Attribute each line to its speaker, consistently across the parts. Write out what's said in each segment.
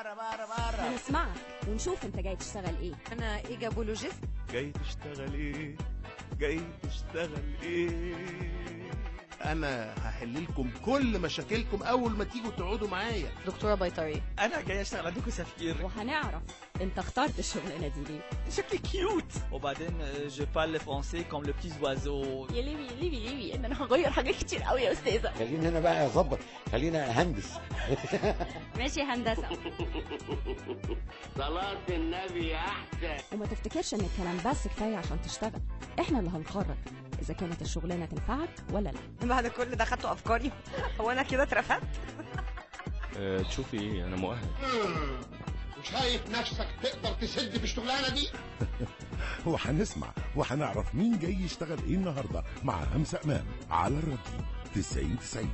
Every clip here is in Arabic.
Speaker 1: هنسمعك ونشوف انت جاي تشتغل ايه.
Speaker 2: انا ايجابولوجيست.
Speaker 3: جاي تشتغل ايه؟ جاي تشتغل ايه؟ انا هحل لكم كل مشاكلكم اول ما تيجوا تقعدوا معايا.
Speaker 2: دكتوره بيطريه.
Speaker 4: انا جاي اشتغل عندكم سفير.
Speaker 1: وهنعرف انت اخترت الشغلانه دي ليه.
Speaker 4: شكلي كيوت. وبعدين جو بارل فرونسي كوم لو بتيز اوازو.
Speaker 2: يا ليبي ان انا هغير حاجات كتير قوي يا استاذه.
Speaker 5: خلينا هنا بقى اظبط، خلينا اهندس.
Speaker 1: ماشي هندسه.
Speaker 6: صلاة النبي احسن.
Speaker 1: وما تفتكرش ان الكلام بس كفايه عشان تشتغل، احنا اللي هنقرر اذا كانت الشغلانه تنفعك ولا لا.
Speaker 2: بعد كل ده خدتوا افكاري. هو انا كده اترفدت؟
Speaker 7: تشوفي ايه، انا مؤهل.
Speaker 8: وشايف نفسك تقدر تسد في الشغلانه دي؟
Speaker 9: وهنسمع وهنعرف مين جاي يشتغل ايه النهارده مع همسة امام على الراديو 9090.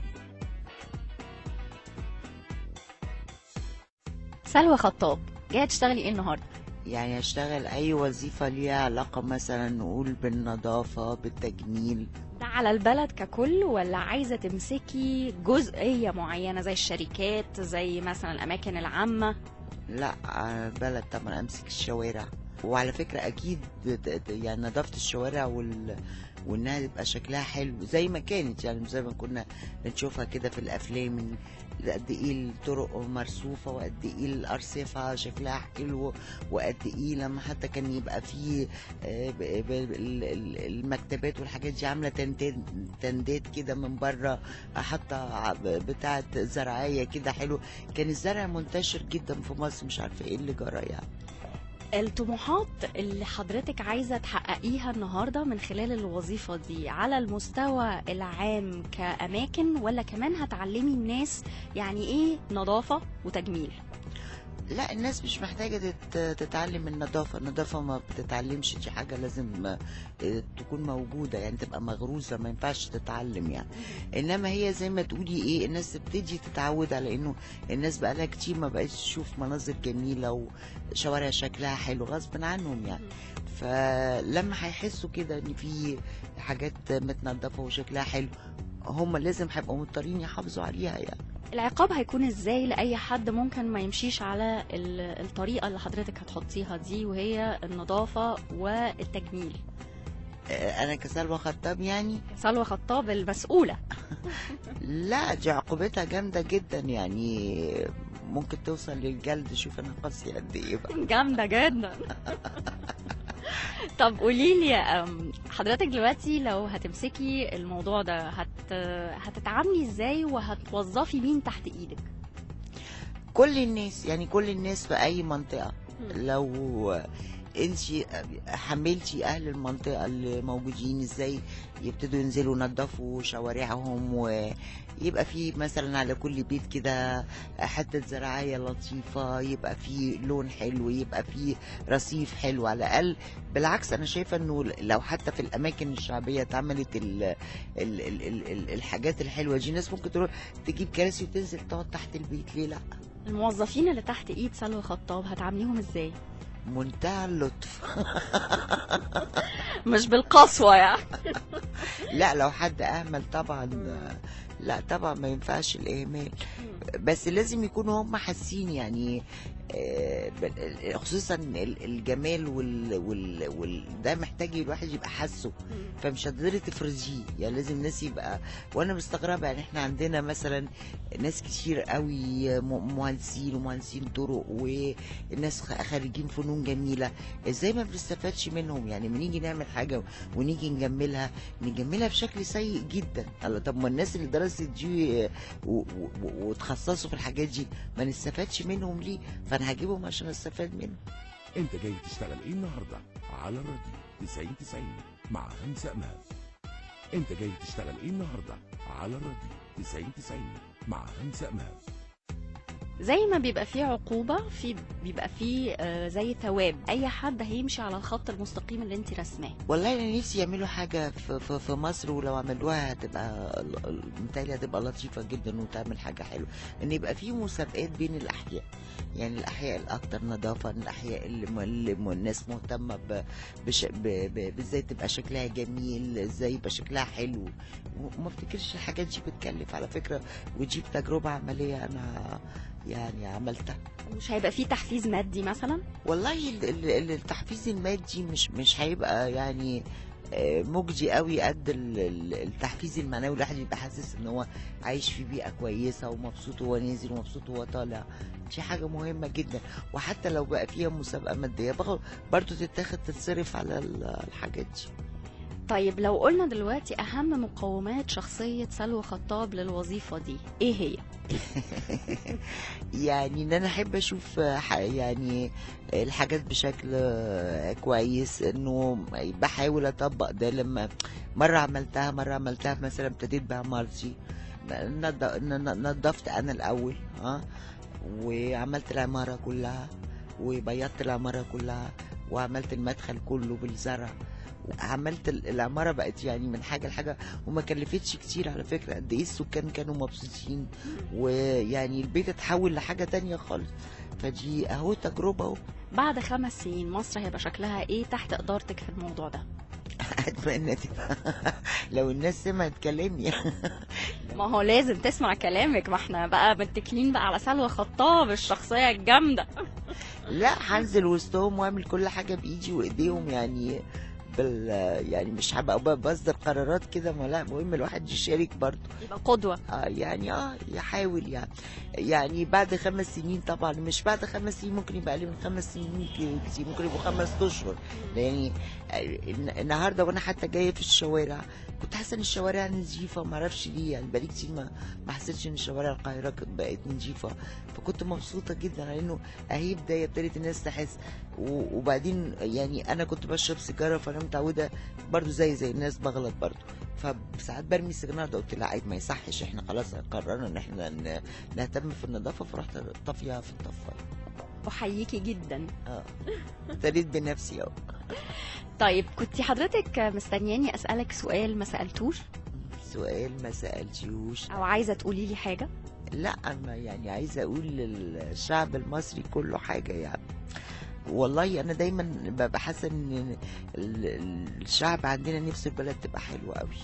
Speaker 1: سلوى خطاب، جايه تشتغلي ايه النهارده؟
Speaker 10: يعني اشتغل اي وظيفة ليها علاقة مثلا نقول بالنظافة بالتجميل.
Speaker 1: ده على البلد ككل ولا عايزه تمسكي جزئيه معينه زي الشركات، زي مثلا الاماكن العامه؟
Speaker 10: لا على البلد طبعا امسك الشوارع. وعلى فكرة اكيد يعني نظافة الشوارع وانها يبقى شكلها حلو زي ما كانت، يعني زي ما كنا بنشوفها كده في الافلام، قد ايه الطرق مرصوفه وقد ايه الارصفه شكلها حلو، وقد ايه لما حتى كان يبقى فيه المكتبات والحاجات دي عامله تندات كده من بره، حتى بتاعه زراعيه كده حلو. كان الزرع منتشر جدا في مصر، مش عارفه ايه اللي جرى يعني.
Speaker 1: الطموحات اللي حضرتك عايزة تحققيها النهاردة من خلال الوظيفة دي على المستوى العام كأماكن، ولا كمان هتعلمي الناس يعني ايه نظافة وتجميل؟
Speaker 10: لا الناس مش محتاجة تتعلم النظافة ما بتتعلمش، دي حاجة لازم تكون موجودة يعني تبقى مغروسة، ما ينفعش تتعلم يعني. انما هي زي ما تقولي ايه، الناس تبتدي تتعود على انه الناس بقالها كتير ما بقتش تشوف مناظر جميلة وشوارع شكلها حلو غصب عنهم يعني. فلما هيحسوا كده ان في حاجات متنظفة وشكلها حلو، هم لازم هيبقوا مضطرين يحافظوا عليها يعني.
Speaker 1: العقاب هيكون ازاي لأي حد ممكن ما يمشيش على الطريقة اللي حضرتك هتحطيها دي وهي النظافة والتجميل؟
Speaker 10: انا كسلوى خطاب يعني.
Speaker 1: سلوى خطاب المسؤولة.
Speaker 10: لا دي عقوبتها جامدة جدا يعني، ممكن توصل للجلد. شوف انا قاسية قد ايه بقى.
Speaker 1: جامدة جدا. طب قوليلي حضرتك دلوقتي لو هتمسكي الموضوع ده هتتعاملي ازاي وهتوظفي مين تحت ايدك؟
Speaker 10: كل الناس، يعني كل الناس في اي منطقة. لو انت حملتي اهل المنطقة اللي موجودين ازاي يبتدوا ينزلوا ينظفوا شوارعهم، ويبقى في مثلا على كل بيت كده حتة زراعية لطيفة، يبقى في لون حلو، يبقى في رصيف حلو على الاقل. بالعكس انا شايفة انه لو حتى في الاماكن الشعبية اتعملت الحاجات الحلوة دي، الناس ممكن تروح تجيب كراسي وتنزل تقعد تحت البيت، ليه لا؟
Speaker 1: الموظفين اللي تحت ايد سلوى خطاب هتعامليهم ازاي؟
Speaker 10: منتهى اللطف.
Speaker 1: مش بالقسوة يعني.
Speaker 10: لا لو حد اهمل طبعا، لا طبعا ما ينفعش الاهمال، بس لازم يكونوا هم حاسين يعني، خصوصا الجمال ده محتاج الواحد يبقى حاسه، فمش هتقدري تفرضيه يعني. لازم الناس يبقى، وانا مستغربه يعني احنا عندنا مثلا ناس كتير قوي مهندسين ومهندسين طرق والناس خارجين فنون جميله، ازاي ما بنستفادش منهم يعني؟ ما نيجي نعمل حاجه ونيجي نجملها بشكل سيء جدا. طب ما الناس اللي درست دي وتخصصوا في الحاجات دي ما نستفادش منهم ليه؟ فانا هجيبهم عشان استفاد منهم.
Speaker 9: انت جاي تشتغل ايه النهارده على الراديو 9090 مع همسة امام. انت جاي تشتغل ايه النهارده على الراديو 9090 مع همسة امام.
Speaker 1: زي ما بيبقى فيه عقوبة بيبقى فيه زي ثواب، اي حد هيمشي على الخط المستقيم اللي انت رسماه.
Speaker 10: والله انا نفسي يعملوا حاجة في مصر، ولو عملوها هتبقى متهيألي هتبقى لطيفة جدا وتعمل حاجة حلوة، ان يبقى فيه مسابقات بين الاحياء، يعني الاحياء الاكثر نظافة، الاحياء اللي الناس مهتمة بازاي تبقى شكلها جميل، ازاي يبقى شكلها حلو. وما افتكرش الحاجات دي بتكلف على فكرة، وتجيب تجربة عملية. انا يعني عملتها.
Speaker 1: مش هيبقى فيه تحفيز مادي مثلا؟
Speaker 10: والله التحفيز المادي مش هيبقى يعني مجدي قوي قد التحفيز المعنوي. الواحد يبقى حاسس ان هو عايش في بيئه كويسه ومبسوط وهو نازل ومبسوط وهو طالع. دي حاجه مهمه جدا. وحتى لو بقى فيها مسابقه ماديه برضو تتصرف على الحاجات دي.
Speaker 1: طيب لو قلنا دلوقتي اهم مقومات شخصيه سلوى خطاب للوظيفه دي ايه هي؟
Speaker 10: يعني ان انا احب اشوف يعني الحاجات بشكل كويس، انه بحاول اطبق ده. لما مره عملتها مثلا ابتديت بعمارتي، نظفت انا الاول وعملت العماره كلها وبيضت العماره كلها وعملت المدخل كله بالزرع. عملت العماره بقت يعني من حاجه لحاجه وما كلفتش كتير على فكره. قد ايه السكان كانوا مبسوطين، ويعني البيت اتحول لحاجه تانية خالص. فدي اهو تجربه اهو.
Speaker 1: بعد 5 سنين مصر هيبقى شكلها ايه تحت ادارتك في الموضوع ده؟
Speaker 10: اتمنى لو الناس سمعت كلامي.
Speaker 1: ما هو لازم تسمع كلامك، ما احنا بقى متكلين بقى على سلوى خطاب الشخصيه الجامده.
Speaker 10: لا هنزل وسطهم واعمل كل حاجه بايدي وايديهم يعني يعني مش هبقى بصدر قرارات كده. ما لا، مهم الواحد يشارك برضه،
Speaker 1: يبقى قدوه.
Speaker 10: يعني يحاول يعني بعد 5 سنين طبعا. مش بعد 5 سنين، ممكن يبقى اقل من 5 سنين كتير، ممكن يبقوا 5 اشهر. يعني النهارده وانا حتى جايه في الشوارع كنت حاسه ان الشوارع نظيفه، ما اعرفش ليه. يعني بقالي كتير ما حسيتش ان شوارع القاهره بقت نظيفه. فكنت مبسوطه جدا لانه اهي بدايه ابتدت الناس تحس. وبعدين يعني انا كنت بشرب سيجاره، فانا متعوده برضو زي الناس بغلط برضو. فساعات برمي السيجاره. ده قلت لا عيب، ما يصحش، احنا خلاص قررنا ان احنا نهتم في النظافه. فرحت طافيه في الطفايه.
Speaker 1: احييكي جدا.
Speaker 10: ابتديت بنفسي اهو.
Speaker 1: طيب كنت حضرتك مستنياني اسالك سؤال ما سالتوش؟
Speaker 10: سؤال ما سالتيهوش
Speaker 1: او عايزه تقولي لي حاجه؟
Speaker 10: لا، انا يعني عايزه اقول للشعب المصري كله حاجه. يعني والله انا دايما ببقى حاسه ان الشعب عندنا نفسه البلد تبقى حلوه قوي.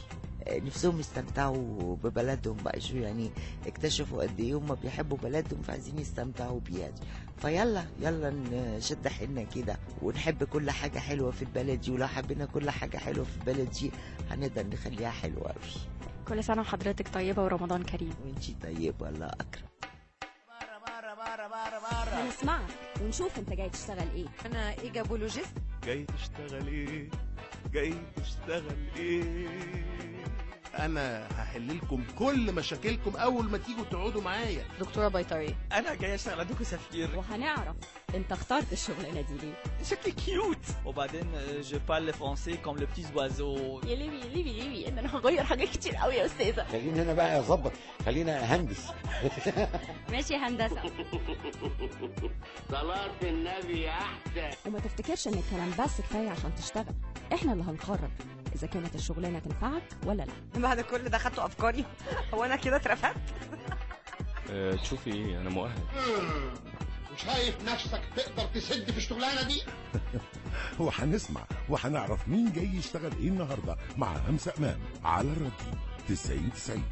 Speaker 10: نفسهم يستمتعوا ببلدهم بقى. شو يعني اكتشفوا قد ايه هم بيحبوا بلدهم، فعايزين يستمتعوا بيها. فيلا نشد حيلنا كده ونحب كل حاجه حلوه في البلد دي. ولو حبينا كل حاجه حلوه في البلد دي هنقدر نخليها حلوه قوي.
Speaker 1: كل سنه وحضرتك طيبه ورمضان كريم.
Speaker 10: وانتي طيبه، الله اكرم.
Speaker 2: هنسمعك ونشوف انت جاي تشتغل ايه. انا ايجابولوجيست.
Speaker 3: جاي تشتغل ايه؟ جاي تشتغل ايه؟ انا هحل لكم كل مشاكلكم اول ما تيجوا تقعدوا معايا.
Speaker 2: دكتوره بيطري.
Speaker 4: انا جاي اشتغل عندكم سفير.
Speaker 2: وهنعرف انت اخترت الشغلانه دي ليه.
Speaker 4: شكلي كيوت. وبعدين je parle français comme les petits oiseaux.
Speaker 2: يا ليبي ان انا هغير حاجات كتير قوي يا استاذه.
Speaker 5: خلينا هنا بقى اظبط، خلينا اهندس.
Speaker 1: ماشي هندسه.
Speaker 6: صلاة النبي احسن.
Speaker 11: وما تفتكرش ان الكلام بس كفايه عشان تشتغل. احنا اللي هنقرر اذا كانت الشغلانه تنفعك ولا لا.
Speaker 2: بعد كل ده خدتوا افكاري. هو انا كده اترفدت؟
Speaker 7: تشوفي ايه، انا مؤهل.
Speaker 8: وشايف نفسك تقدر تسد في الشغلانه دي؟
Speaker 9: وهنسمع وهنعرف مين جاي يشتغل ايه النهارده مع همسة امام على الراديو 90.